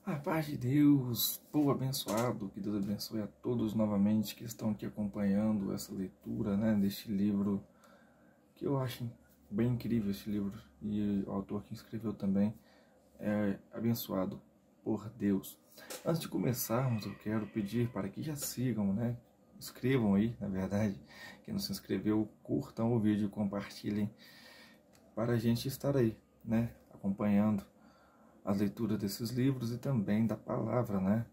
A paz de Deus, povo abençoado, que Deus abençoe a todos novamente que estão aqui acompanhando essa leitura, deste livro, que eu acho bem incrível este livro, e o autor que escreveu também é abençoado por Deus. Antes de começarmos, eu quero pedir para que já sigam, inscrevam aí, na verdade, quem não se inscreveu, curtam o vídeo, compartilhem, para a gente estar aí, acompanhando as leituras desses livros e também da palavra,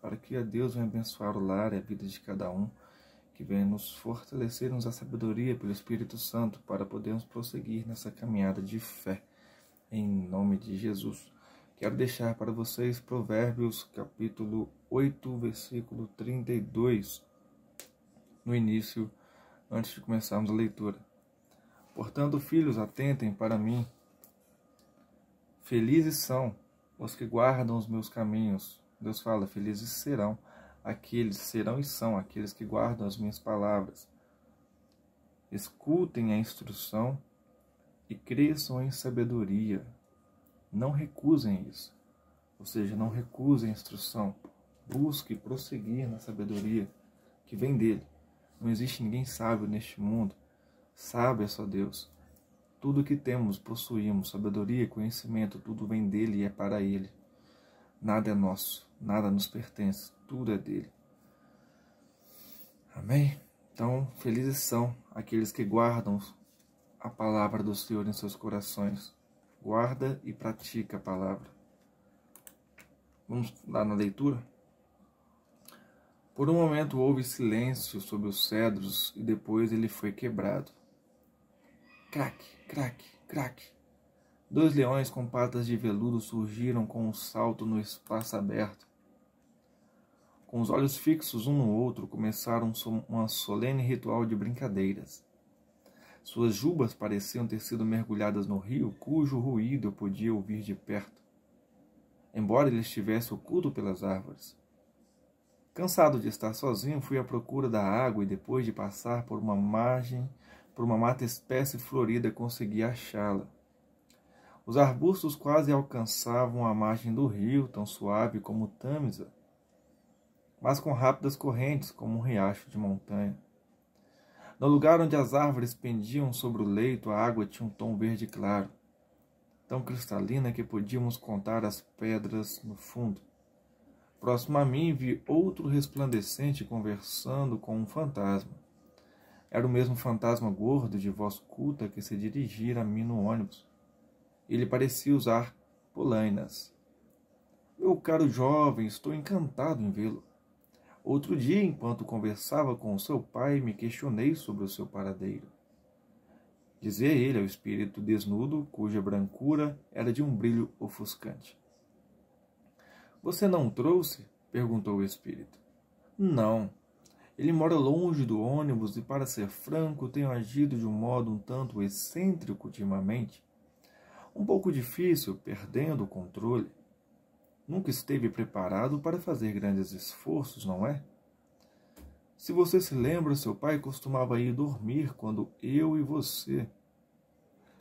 para que a Deus venha abençoar o lar e a vida de cada um, que venha nos fortalecer, nos dar sabedoria pelo Espírito Santo para podermos prosseguir nessa caminhada de fé, em nome de Jesus. Quero deixar para vocês Provérbios capítulo 8, versículo 32, no início, antes de começarmos a leitura. Portanto, filhos, atentem para mim. Felizes são os que guardam os meus caminhos. Deus fala, felizes serão serão e são aqueles que guardam as minhas palavras. Escutem a instrução e cresçam em sabedoria. Não recusem isso. Ou seja, não recusem a instrução. Busque prosseguir na sabedoria que vem dele. Não existe ninguém sábio neste mundo. Sábio é só Deus. Tudo que temos, possuímos, sabedoria, conhecimento, tudo vem dele e é para ele. Nada é nosso, nada nos pertence, tudo é dele. Amém? Então, felizes são aqueles que guardam a palavra do Senhor em seus corações. Guarda e pratica a palavra. Vamos lá na leitura? Por um momento houve silêncio sobre os cedros e depois ele foi quebrado. Craque, craque, craque. 2 leões com patas de veludo surgiram com um salto no espaço aberto. Com os olhos fixos um no outro, começaram um solene ritual de brincadeiras. Suas jubas pareciam ter sido mergulhadas no rio, cujo ruído eu podia ouvir de perto, embora ele estivesse oculto pelas árvores. Cansado de estar sozinho, fui à procura da água e depois de passar por uma mata espécie florida, consegui achá-la. Os arbustos quase alcançavam a margem do rio, tão suave como Tâmisa, mas com rápidas correntes, como um riacho de montanha. No lugar onde as árvores pendiam sobre o leito, a água tinha um tom verde claro, tão cristalina que podíamos contar as pedras no fundo. Próximo a mim, vi outro resplandecente conversando com um fantasma. Era o mesmo fantasma gordo de voz culta que se dirigira a mim no ônibus. Ele parecia usar polainas. Meu caro jovem, estou encantado em vê-lo. Outro dia, enquanto conversava com o seu pai, me questionei sobre o seu paradeiro. Dizia ele ao espírito desnudo, cuja brancura era de um brilho ofuscante. Você não o trouxe? Perguntou o espírito. Não. Ele mora longe do ônibus e, para ser franco, tenho agido de um modo um tanto excêntrico ultimamente. Um pouco difícil, perdendo o controle. Nunca esteve preparado para fazer grandes esforços, não é? Se você se lembra, seu pai costumava ir dormir quando eu e você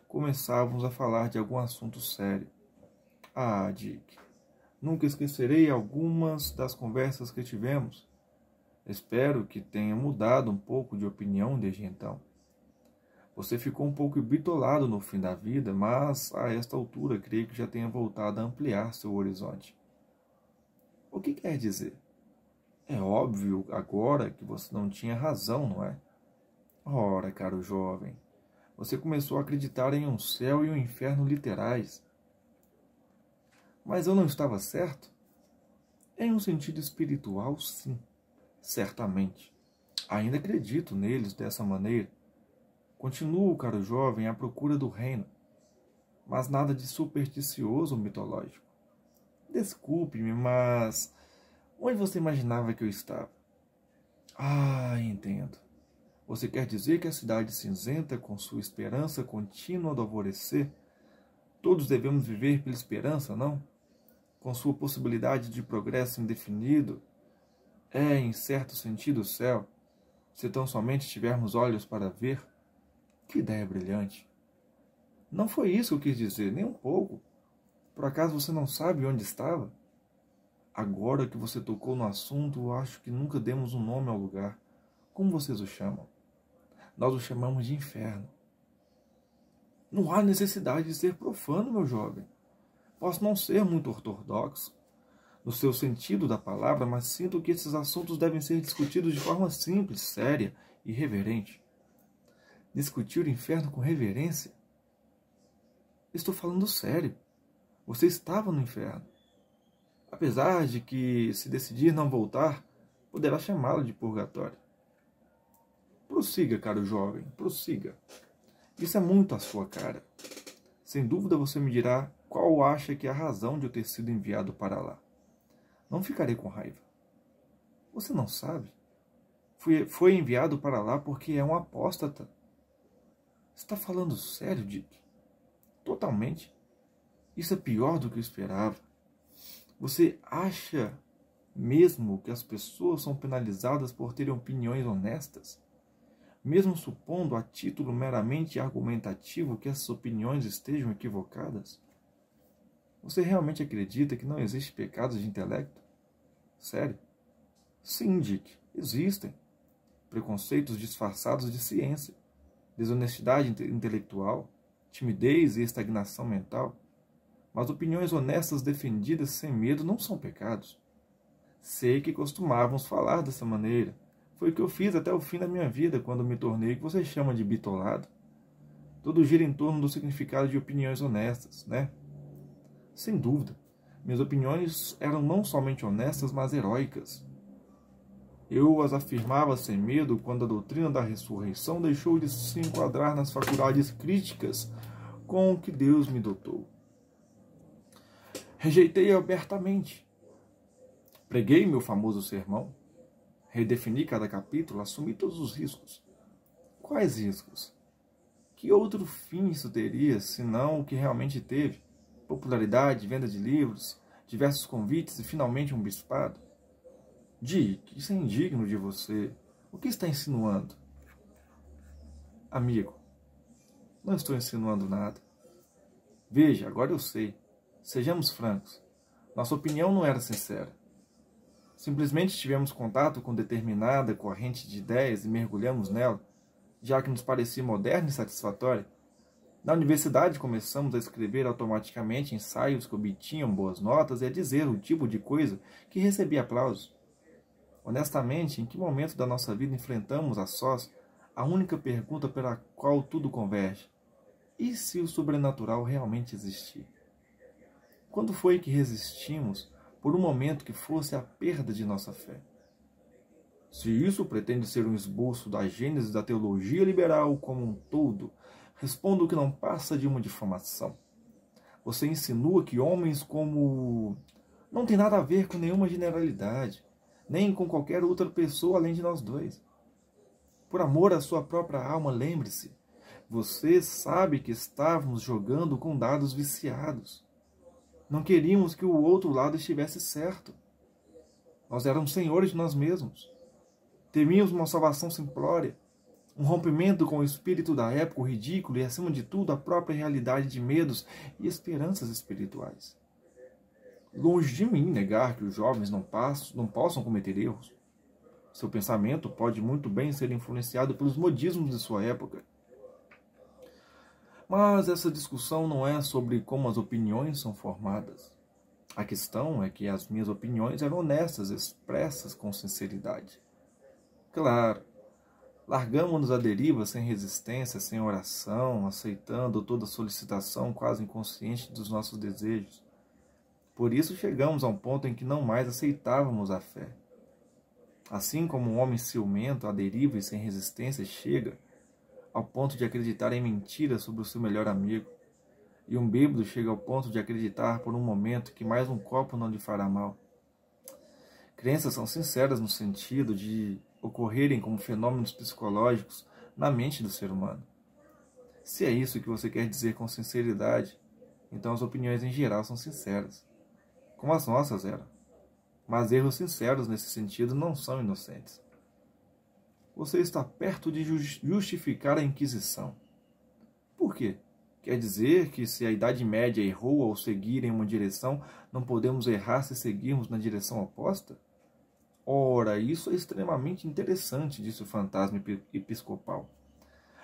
começávamos a falar de algum assunto sério. Ah, Dick, nunca esquecerei algumas das conversas que tivemos. Espero que tenha mudado um pouco de opinião desde então. Você ficou um pouco bitolado no fim da vida, mas a esta altura creio que já tenha voltado a ampliar seu horizonte. O que quer dizer? É óbvio agora que você não tinha razão, não é? Ora, caro jovem, você começou a acreditar em um céu e um inferno literais. Mas eu não estava certo? Em um sentido espiritual, sim. Certamente. Ainda acredito neles dessa maneira. Continuo, caro jovem, à procura do reino, mas nada de supersticioso ou mitológico. Desculpe-me, mas onde você imaginava que eu estava? Ah, entendo. Você quer dizer que a cidade cinzenta, com sua esperança contínua do alvorecer, todos devemos viver pela esperança, não? Com sua possibilidade de progresso indefinido, é, em certo sentido, o céu, se tão somente tivermos olhos para ver. Que ideia brilhante! Não foi isso que eu quis dizer, nem um pouco. Por acaso você não sabe onde estava? Agora que você tocou no assunto, eu acho que nunca demos um nome ao lugar. Como vocês o chamam? Nós o chamamos de inferno. Não há necessidade de ser profano, meu jovem. Posso não ser muito ortodoxo no seu sentido da palavra, mas sinto que esses assuntos devem ser discutidos de forma simples, séria e reverente. Discutir o inferno com reverência? Estou falando sério. Você estava no inferno. Apesar de que, se decidir não voltar, poderá chamá-lo de purgatório. Prossiga, caro jovem, prossiga. Isso é muito a sua cara. Sem dúvida você me dirá qual acha que é a razão de eu ter sido enviado para lá. Não ficarei com raiva. Você não sabe? Foi enviado para lá porque é um apóstata. Está falando sério, Dick? Totalmente. Isso é pior do que eu esperava. Você acha mesmo que as pessoas são penalizadas por terem opiniões honestas? Mesmo supondo a título meramente argumentativo que essas opiniões estejam equivocadas? Você realmente acredita que não existe pecados de intelecto? Sério? Sim, Dick, existem. Preconceitos disfarçados de ciência, desonestidade intelectual, timidez e estagnação mental. Mas opiniões honestas defendidas sem medo não são pecados. Sei que costumávamos falar dessa maneira. Foi o que eu fiz até o fim da minha vida, quando me tornei o que você chama de bitolado. Tudo gira em torno do significado de opiniões honestas, né? Sem dúvida, minhas opiniões eram não somente honestas, mas heróicas. Eu as afirmava sem medo quando a doutrina da ressurreição deixou de se enquadrar nas faculdades críticas com que Deus me dotou. Rejeitei abertamente. Preguei meu famoso sermão. Redefini cada capítulo, assumi todos os riscos. Quais riscos? Que outro fim isso teria, senão o que realmente teve? Popularidade, venda de livros, diversos convites e finalmente um bispado? Dick, isso é indigno de você. O que está insinuando? Amigo, não estou insinuando nada. Veja, agora eu sei. Sejamos francos. Nossa opinião não era sincera. Simplesmente tivemos contato com determinada corrente de ideias e mergulhamos nela, já que nos parecia moderna e satisfatória. Na universidade começamos a escrever automaticamente ensaios que obtinham boas notas e a dizer o tipo de coisa que recebia aplausos. Honestamente, em que momento da nossa vida enfrentamos a sós a única pergunta pela qual tudo converge? E se o sobrenatural realmente existir? Quando foi que resistimos por um momento que fosse a perda de nossa fé? Se isso pretende ser um esboço da gênese da teologia liberal como um todo, respondo que não passa de uma difamação. Você insinua que homens como... não tem nada a ver com nenhuma generalidade, nem com qualquer outra pessoa além de nós dois. Por amor à sua própria alma, lembre-se, você sabe que estávamos jogando com dados viciados. Não queríamos que o outro lado estivesse certo. Nós éramos senhores de nós mesmos. Temíamos uma salvação simplória, um rompimento com o espírito da época, o ridículo e, acima de tudo, a própria realidade de medos e esperanças espirituais. Longe de mim negar que os jovens não possam cometer erros. Seu pensamento pode muito bem ser influenciado pelos modismos de sua época. Mas essa discussão não é sobre como as opiniões são formadas. A questão é que as minhas opiniões eram honestas, expressas com sinceridade. Claro, largamos-nos à deriva sem resistência, sem oração, aceitando toda solicitação quase inconsciente dos nossos desejos. Por isso chegamos a um ponto em que não mais aceitávamos a fé. Assim como um homem ciumento, à deriva e sem resistência, chega ao ponto de acreditar em mentiras sobre o seu melhor amigo, e um bêbado chega ao ponto de acreditar por um momento que mais um copo não lhe fará mal. Crenças são sinceras no sentido de ocorrerem como fenômenos psicológicos na mente do ser humano. Se é isso que você quer dizer com sinceridade, então as opiniões em geral são sinceras, como as nossas eram. Mas erros sinceros nesse sentido não são inocentes. Você está perto de justificar a Inquisição. Por quê? Quer dizer que se a Idade Média errou ao seguir em uma direção, não podemos errar se seguirmos na direção oposta? Ora, isso é extremamente interessante, disse o fantasma episcopal.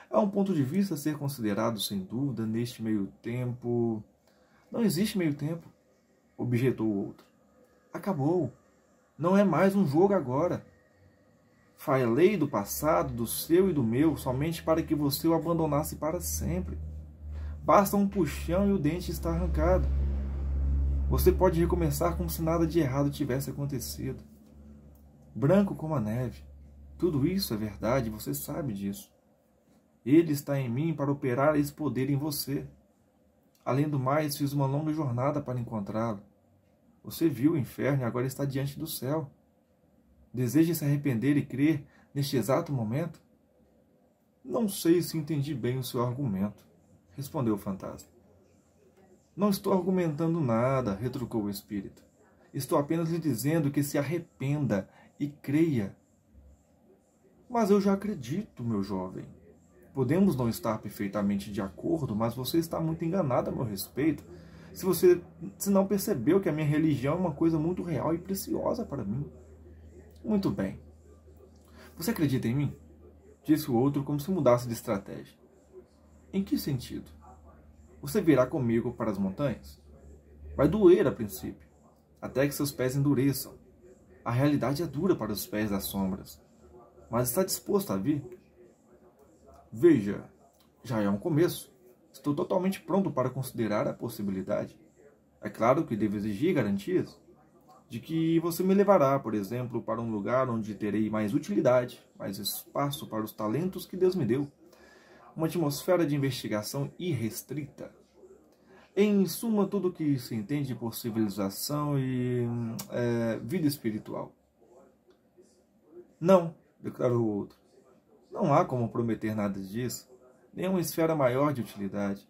É um ponto de vista a ser considerado, sem dúvida, neste meio tempo. Não existe meio tempo, objetou o outro. Acabou. Não é mais um jogo agora. Falei do passado, do seu e do meu, somente para que você o abandonasse para sempre. Basta um puxão e o dente está arrancado. Você pode recomeçar como se nada de errado tivesse acontecido. Branco como a neve. Tudo isso é verdade, você sabe disso. Ele está em mim para operar esse poder em você. Além do mais, fiz uma longa jornada para encontrá-lo. Você viu o inferno e agora está diante do céu. Deseja se arrepender e crer neste exato momento? Não sei se entendi bem o seu argumento, respondeu o fantasma. Não estou argumentando nada, retrucou o espírito. Estou apenas lhe dizendo que se arrependa e creia. Mas eu já acredito, meu jovem. Podemos não estar perfeitamente de acordo, mas você está muito enganado a meu respeito, se não percebeu que a minha religião é uma coisa muito real e preciosa para mim. Muito bem. Você acredita em mim? Disse o outro como se mudasse de estratégia. Em que sentido? Você virá comigo para as montanhas? Vai doer a princípio, até que seus pés endureçam. A realidade é dura para os pés das sombras, mas está disposto a vir? Veja, já é um começo. Estou totalmente pronto para considerar a possibilidade. É claro que devo exigir garantias de que você me levará, por exemplo, para um lugar onde terei mais utilidade, mais espaço para os talentos que Deus me deu, uma atmosfera de investigação irrestrita. Em suma, tudo o que se entende por civilização e vida espiritual. Não, declarou o outro. Não há como prometer nada disso, nem uma esfera maior de utilidade,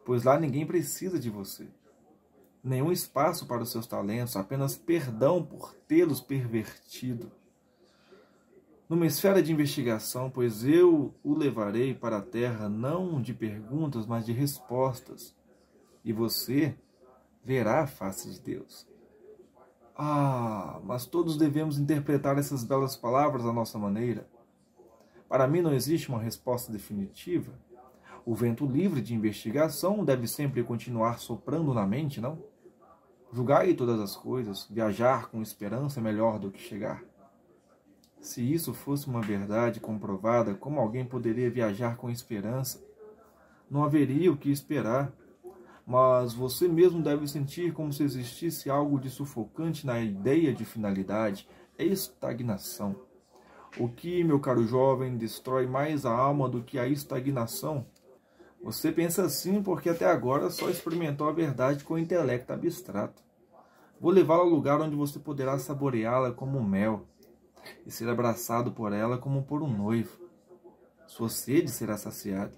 pois lá ninguém precisa de você. Nenhum espaço para os seus talentos, apenas perdão por tê-los pervertido. Numa esfera de investigação, pois eu o levarei para a terra não de perguntas, mas de respostas. E você verá a face de Deus. Ah, mas todos devemos interpretar essas belas palavras à nossa maneira. Para mim não existe uma resposta definitiva. O vento livre de investigação deve sempre continuar soprando na mente, não? Julgai todas as coisas, viajar com esperança é melhor do que chegar. Se isso fosse uma verdade comprovada, como alguém poderia viajar com esperança? Não haveria o que esperar. Mas você mesmo deve sentir como se existisse algo de sufocante na ideia de finalidade, estagnação. O que, meu caro jovem, destrói mais a alma do que a estagnação? Você pensa assim porque até agora só experimentou a verdade com o intelecto abstrato. Vou levá-la ao lugar onde você poderá saboreá-la como mel e ser abraçado por ela como por um noivo. Sua sede será saciada.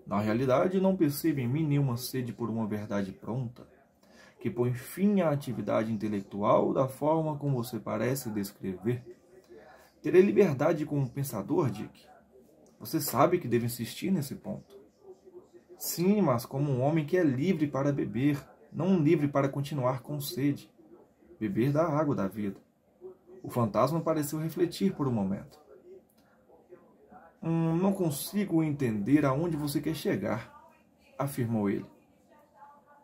Na realidade, não percebo em mim nenhuma sede por uma verdade pronta, que põe fim à atividade intelectual da forma como você parece descrever. Terei liberdade como pensador, Dick? Você sabe que devo insistir nesse ponto. Sim, mas como um homem que é livre para beber, não livre para continuar com sede. Beber da água da vida. O fantasma pareceu refletir por um momento. Não consigo entender aonde você quer chegar, afirmou ele.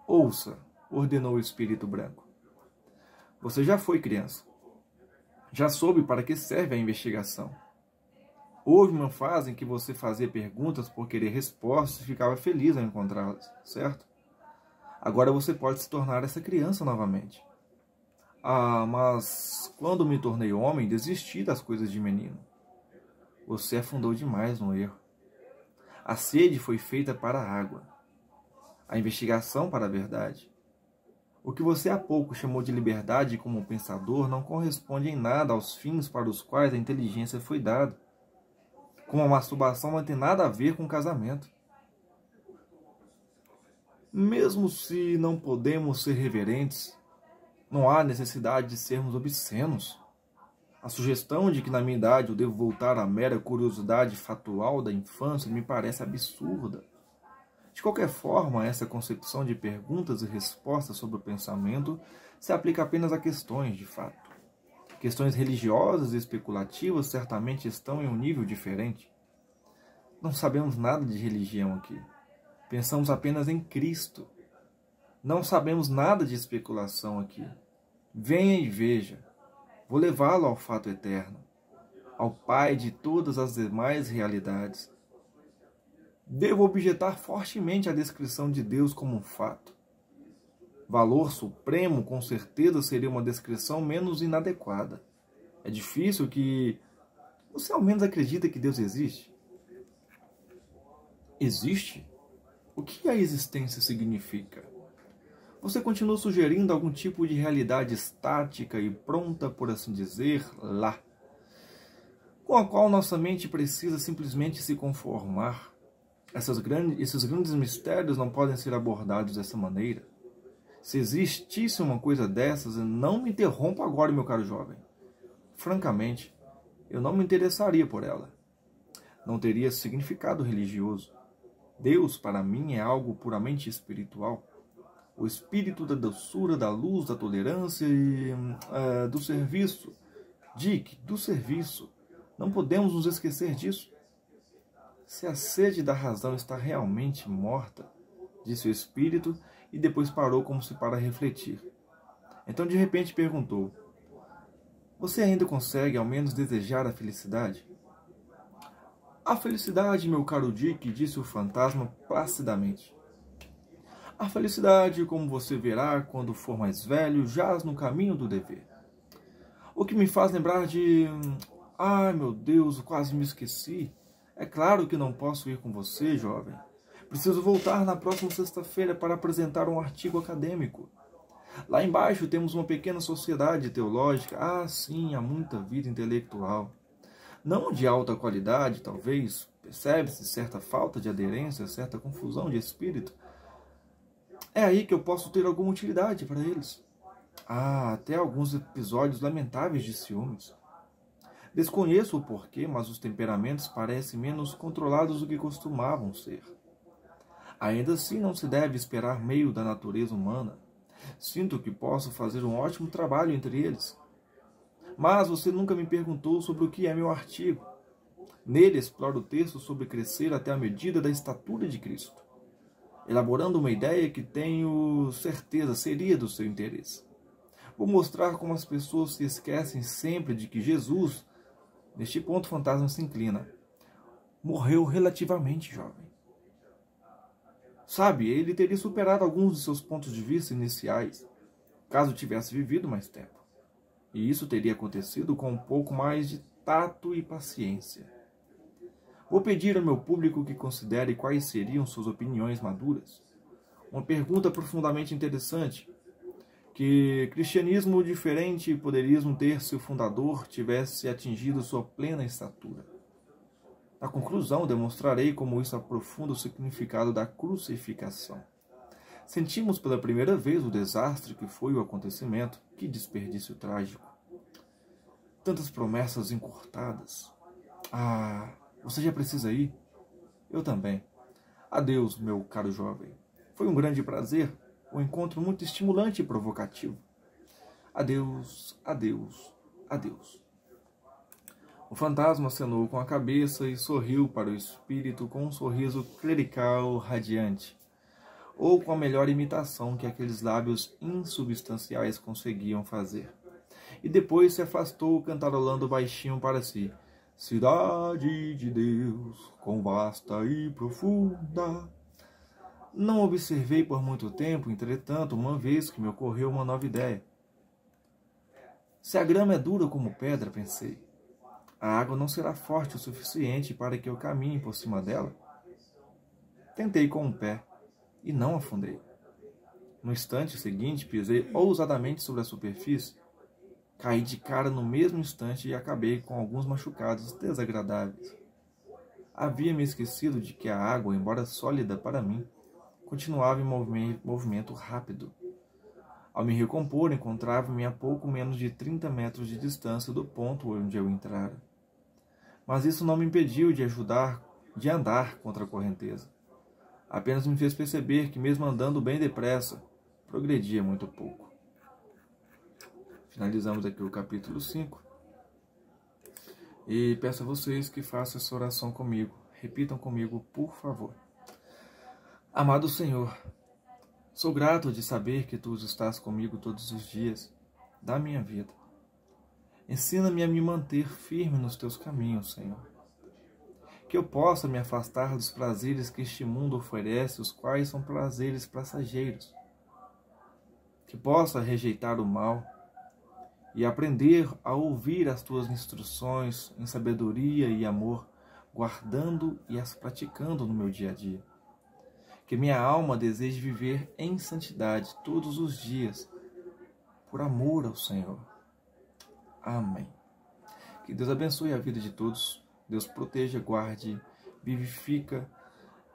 Ouça, ordenou o espírito branco. Você já foi criança. Já soube para que serve a investigação. Houve uma fase em que você fazia perguntas por querer respostas e ficava feliz ao encontrá-las, certo? Agora você pode se tornar essa criança novamente. Ah, mas quando me tornei homem, desisti das coisas de menino. Você afundou demais no erro. A sede foi feita para a água. A investigação para a verdade. O que você há pouco chamou de liberdade como pensador não corresponde em nada aos fins para os quais a inteligência foi dada. Como a masturbação não tem nada a ver com o casamento. Mesmo se não podemos ser reverentes, não há necessidade de sermos obscenos. A sugestão de que na minha idade eu devo voltar à mera curiosidade fatual da infância me parece absurda. De qualquer forma, essa concepção de perguntas e respostas sobre o pensamento se aplica apenas a questões, de fato. Questões religiosas e especulativas certamente estão em um nível diferente. Não sabemos nada de religião aqui. Pensamos apenas em Cristo. Não sabemos nada de especulação aqui. Venha e veja. Vou levá-lo ao fato eterno, ao Pai de todas as demais realidades. Devo objetar fortemente a descrição de Deus como um fato. Valor supremo, com certeza, seria uma descrição menos inadequada. É difícil que você ao menos acredita que Deus existe. Existe? O que a existência significa? Você continua sugerindo algum tipo de realidade estática e pronta, por assim dizer, lá, com a qual nossa mente precisa simplesmente se conformar. Esses grandes mistérios não podem ser abordados dessa maneira. Se existisse uma coisa dessas, não me interrompa agora, meu caro jovem. Francamente, eu não me interessaria por ela. Não teria significado religioso. Deus, para mim, é algo puramente espiritual. O espírito da doçura, da luz, da tolerância e do serviço. Dick, do serviço. Não podemos nos esquecer disso. Se a sede da razão está realmente morta, disse o espírito, e depois parou como se para refletir. Então de repente perguntou: você ainda consegue ao menos desejar a felicidade? A felicidade, meu caro Dick, disse o fantasma placidamente. A felicidade, como você verá quando for mais velho, jaz no caminho do dever. O que me faz lembrar de... Ai, meu Deus, quase me esqueci. É claro que não posso ir com você, jovem. Preciso voltar na próxima sexta-feira para apresentar um artigo acadêmico. Lá embaixo temos uma pequena sociedade teológica. Ah, sim, há muita vida intelectual. Não de alta qualidade, talvez. Percebe-se certa falta de aderência, certa confusão de espírito. É aí que eu posso ter alguma utilidade para eles. Ah, até alguns episódios lamentáveis de ciúmes. Desconheço o porquê, mas os temperamentos parecem menos controlados do que costumavam ser. Ainda assim, não se deve esperar meio da natureza humana. Sinto que posso fazer um ótimo trabalho entre eles. Mas você nunca me perguntou sobre o que é meu artigo. Nele exploro o texto sobre crescer até a medida da estatura de Cristo, elaborando uma ideia que tenho certeza seria do seu interesse. Vou mostrar como as pessoas se esquecem sempre de que Jesus, neste ponto o fantasma se inclina, morreu relativamente jovem. Sabe, ele teria superado alguns de seus pontos de vista iniciais, caso tivesse vivido mais tempo. E isso teria acontecido com um pouco mais de tato e paciência. Vou pedir ao meu público que considere quais seriam suas opiniões maduras. Uma pergunta profundamente interessante. Que cristianismo diferente poderia ter se o fundador tivesse atingido sua plena estatura. Na conclusão, demonstrarei como isso aprofunda o significado da crucificação. Sentimos pela primeira vez o desastre que foi o acontecimento. Que desperdício trágico. Tantas promessas encurtadas. Ah, você já precisa ir? Eu também. Adeus, meu caro jovem. Foi um grande prazer. Um encontro muito estimulante e provocativo. Adeus, adeus, adeus. O fantasma acenou com a cabeça e sorriu para o espírito com um sorriso clerical radiante, ou com a melhor imitação que aqueles lábios insubstanciais conseguiam fazer. E depois se afastou, cantarolando baixinho para si. Cidade de Deus, quão vasta e profunda. Não observei por muito tempo, entretanto, uma vez que me ocorreu uma nova ideia. Se a grama é dura como pedra, pensei, a água não será forte o suficiente para que eu caminhe por cima dela? Tentei com um pé, e não afundei. No instante seguinte, pisei ousadamente sobre a superfície. Caí de cara no mesmo instante e acabei com alguns machucados desagradáveis. Havia me esquecido de que a água, embora sólida para mim, continuava em movimento rápido. Ao me recompor, encontrava-me a pouco menos de 30 metros de distância do ponto onde eu entrara. Mas isso não me impediu de andar contra a correnteza. apenas me fez perceber que, mesmo andando bem depressa, progredia muito pouco. Finalizamos aqui o capítulo 5. E peço a vocês que façam essa oração comigo. Repitam comigo, por favor. Amado Senhor, sou grato de saber que Tu estás comigo todos os dias da minha vida. Ensina-me a me manter firme nos Teus caminhos, Senhor. Que eu possa me afastar dos prazeres que este mundo oferece, os quais são prazeres passageiros. Que possa rejeitar o mal e aprender a ouvir as Tuas instruções em sabedoria e amor, guardando e as praticando no meu dia a dia. Que minha alma deseje viver em santidade todos os dias, por amor ao Senhor. Amém. Que Deus abençoe a vida de todos. Deus proteja, guarde, vivifica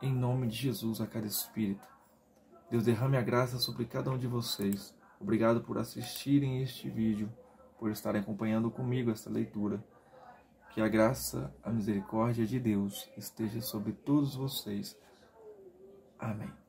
em nome de Jesus a cada espírito. Deus derrame a graça sobre cada um de vocês. Obrigado por assistirem este vídeo, por estarem acompanhando comigo esta leitura. Que a graça, a misericórdia de Deus esteja sobre todos vocês. Amém.